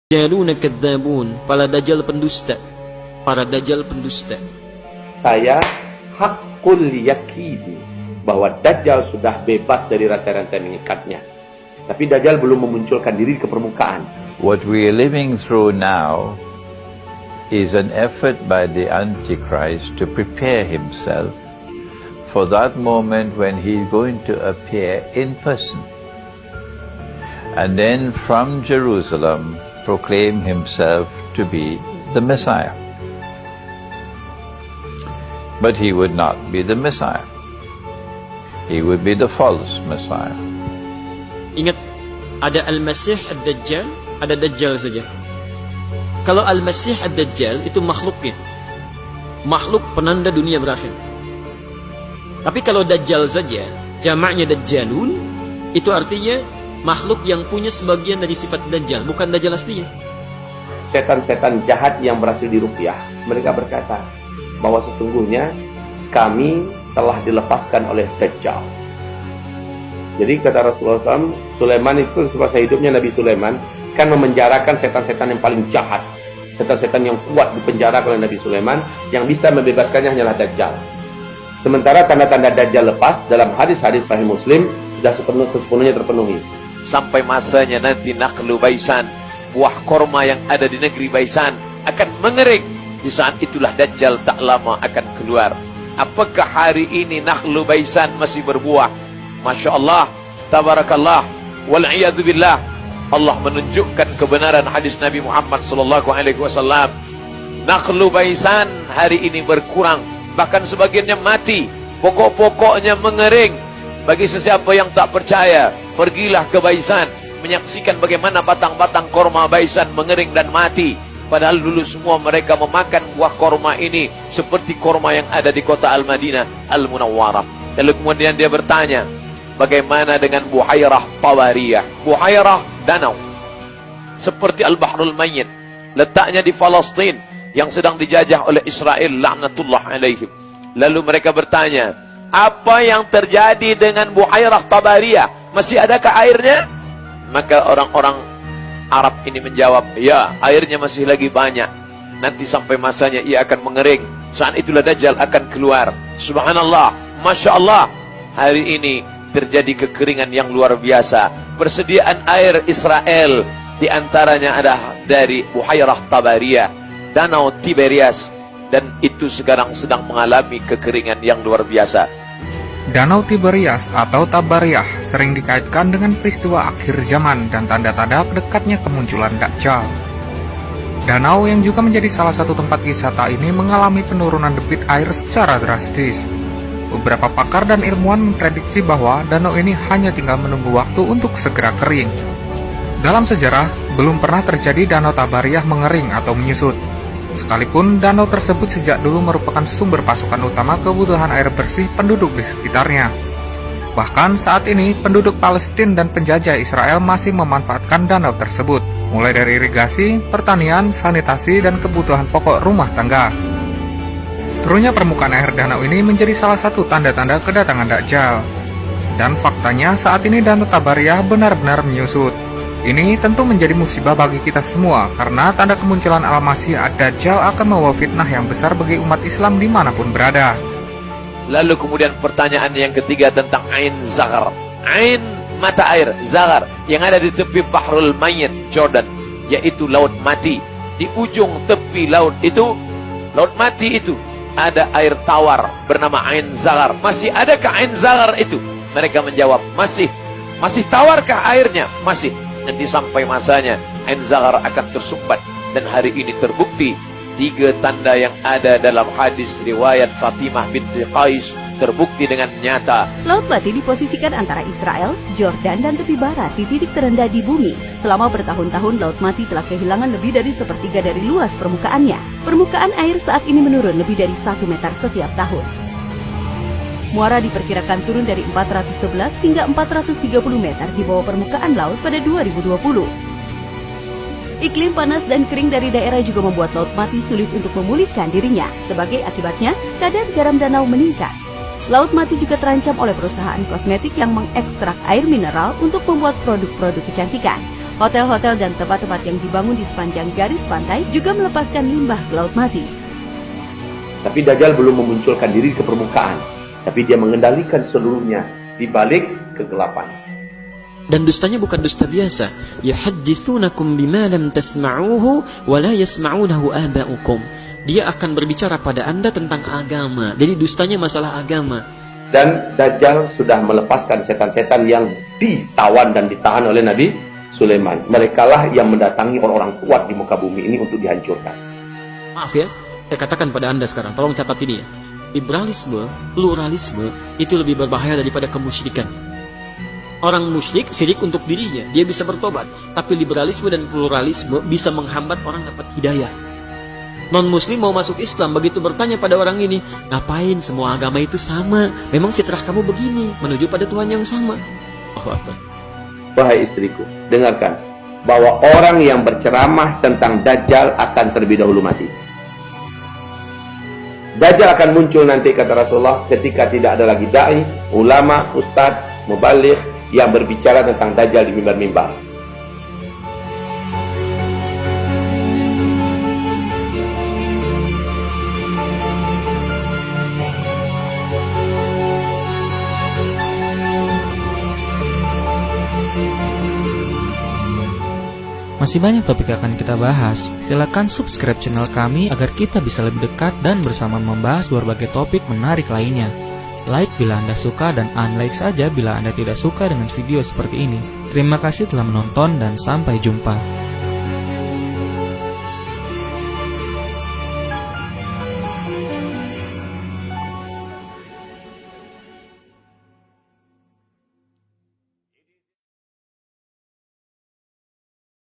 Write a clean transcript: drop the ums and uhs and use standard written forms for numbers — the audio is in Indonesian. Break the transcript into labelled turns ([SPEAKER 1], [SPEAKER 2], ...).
[SPEAKER 1] Dajjaluna kadzabun, para dajjal pendusta. Para dajjal pendusta.
[SPEAKER 2] Saya hakul yakini bahwa Dajjal sudah bebas dari rantai-rantai mengikatnya. Tapi Dajjal belum memunculkan diri ke permukaan.
[SPEAKER 3] What we are living through now is an effort by the Antichrist to prepare himself for that moment when he is going to appear in person. And then from Jerusalem proclaim himself to be the Messiah. But he would not be the Messiah. He would be the false Messiah.
[SPEAKER 1] Ingat, ada Al-Masih Ad-Dajjal, ada Dajjal saja. Kalau Al-Masih Ad-Dajjal itu makhluknya, makhluk penanda dunia berakhir. Tapi kalau Dajjal saja, jamaknya Dajjalun, itu artinya makhluk yang punya sebagian dari sifat Dajjal, bukan Dajjal aslinya.
[SPEAKER 2] Setan-setan jahat yang berhasil diruqyah, mereka berkata bahwa sesungguhnya kami telah dilepaskan oleh Dajjal. Jadi kata Rasulullah SAW, Sulaiman itu semasa hidupnya Nabi Sulaiman kan memenjarakan setan-setan yang paling jahat. Setan-setan yang kuat dipenjarakan oleh Nabi Sulaiman, yang bisa membebaskannya hanyalah Dajjal. Sementara tanda-tanda Dajjal lepas dalam hadis-hadis Sahih Muslim sudah sepenuhnya terpenuhi.
[SPEAKER 4] Sampai masanya nanti Nakhlu Baisan, buah korma yang ada di negeri Baisan akan mengering. Di saat itulah Dajjal tak lama akan keluar. Apakah hari ini Nakhlu Baisan masih berbuah? Masya Allah, tabarakallah, wal'iyadzubillah. Allah menunjukkan kebenaran hadis Nabi Muhammad SAW. Nakhlu Baisan hari ini berkurang, bahkan sebagiannya mati, pokok-pokoknya mengering. Bagi sesiapa yang tak percaya, pergilah ke Baisan, menyaksikan bagaimana batang-batang korma Baisan mengering dan mati. Padahal dulu semua mereka memakan buah korma ini seperti korma yang ada di kota Al-Madinah Al-Munawwarah. Lalu kemudian dia bertanya, bagaimana dengan Buhairah Tawariyah? Buhairah danau seperti Al-Bahrul Mayyit, letaknya di Palestin yang sedang dijajah oleh Israel laknatullah alaihim. Lalu mereka bertanya, apa yang terjadi dengan Buhairah Tabariyah? Masih adakah airnya? Maka orang-orang Arab ini menjawab, ya, airnya masih lagi banyak. Nanti sampai masanya ia akan mengering. Saat itulah Dajjal akan keluar. Subhanallah, Masya Allah, hari ini terjadi kekeringan yang luar biasa. Persediaan air Israel diantaranya adalah dari Buhairah Tabariyah, Danau Tiberias, dan itu sekarang sedang mengalami kekeringan yang luar biasa.
[SPEAKER 5] Danau Tiberias atau Tabariyah sering dikaitkan dengan peristiwa akhir zaman dan tanda-tanda dekatnya kemunculan Dajjal. Danau yang juga menjadi salah satu tempat wisata ini mengalami penurunan debit air secara drastis. Beberapa pakar dan ilmuwan memprediksi bahwa danau ini hanya tinggal menunggu waktu untuk segera kering. Dalam sejarah, belum pernah terjadi Danau Tabariyah mengering atau menyusut. Sekalipun danau tersebut sejak dulu merupakan sumber pasokan utama kebutuhan air bersih penduduk di sekitarnya. Bahkan saat ini penduduk Palestina dan penjajah Israel masih memanfaatkan danau tersebut, mulai dari irigasi, pertanian, sanitasi, dan kebutuhan pokok rumah tangga. Turunnya permukaan air danau ini menjadi salah satu tanda-tanda kedatangan Dajjal. Dan faktanya saat ini Danau Tabariyah benar-benar menyusut. Ini tentu menjadi musibah bagi kita semua, karena tanda kemunculan Al-Masih Ad-Dajjal akan membawa fitnah yang besar bagi umat Islam dimanapun berada.
[SPEAKER 4] Lalu kemudian pertanyaan yang ketiga tentang Ain Zaghar. Ain, mata air, Zaghar, yang ada di tepi Bahrul Mayyit, Jordan, yaitu Laut Mati. Di ujung tepi laut itu, Laut Mati itu, ada air tawar bernama Ain Zaghar. Masih adakah Ain Zaghar itu? Mereka menjawab, masih. Masih tawarkah airnya? Masih. Nanti sampai masanya Ain Zaghar akan tersumbat. Dan hari ini terbukti 3 tanda yang ada dalam hadis riwayat Fatimah binti Qais terbukti dengan nyata.
[SPEAKER 6] Laut Mati diposisikan antara Israel, Jordan, dan tepi barat di titik terendah di bumi. Selama bertahun-tahun Laut Mati telah kehilangan lebih dari sepertiga dari luas permukaannya. Permukaan air saat ini menurun lebih dari 1 meter setiap tahun. Muara diperkirakan turun dari 411 hingga 430 meter di bawah permukaan laut pada 2020. Iklim panas dan kering dari daerah juga membuat Laut Mati sulit untuk memulihkan dirinya. Sebagai akibatnya, kadar garam danau meningkat. Laut Mati juga terancam oleh perusahaan kosmetik yang mengekstrak air mineral untuk membuat produk-produk kecantikan. Hotel-hotel dan tempat-tempat yang dibangun di sepanjang garis pantai juga melepaskan limbah ke laut mati.
[SPEAKER 2] Tapi Dajjal belum memunculkan diri ke permukaan, tapi dia mengendalikan seluruhnya di balik kegelapan.
[SPEAKER 1] Dan dustanya bukan dusta biasa. Yuhadditsunakum bima lam tasma'uhu wa la yasma'unahu aba'ukum. Dia akan berbicara pada Anda tentang agama. Jadi dustanya masalah agama.
[SPEAKER 2] Dan Dajjal sudah melepaskan setan-setan yang ditawan dan ditahan oleh Nabi Sulaiman. Merekalah yang mendatangi orang-orang kuat di muka bumi ini untuk dihancurkan.
[SPEAKER 1] Maaf ya, saya katakan pada Anda sekarang, tolong catat ini ya. Liberalisme, pluralisme itu lebih berbahaya daripada kemusyrikan. Orang musyrik syirik untuk dirinya, dia bisa bertobat. Tapi liberalisme dan pluralisme bisa menghambat orang dapat hidayah. Non-muslim mau masuk Islam, begitu bertanya pada orang ini, ngapain semua agama itu sama? Memang fitrah kamu begini, menuju pada Tuhan yang sama. Allahu Akbar.
[SPEAKER 2] Wahai istriku, dengarkan bahwa orang yang berceramah tentang Dajjal akan terlebih dahulu mati. Dajjal akan muncul nanti, kata Rasulullah, ketika tidak ada lagi da'i, ulama, ustadz, mubaligh yang berbicara tentang Dajjal di mimbar-mimbar.
[SPEAKER 5] Masih banyak topik yang akan kita bahas. Silakan subscribe channel kami agar kita bisa lebih dekat dan bersama membahas berbagai topik menarik lainnya. Like bila Anda suka dan unlike saja bila Anda tidak suka dengan video seperti ini. Terima kasih telah menonton dan sampai jumpa.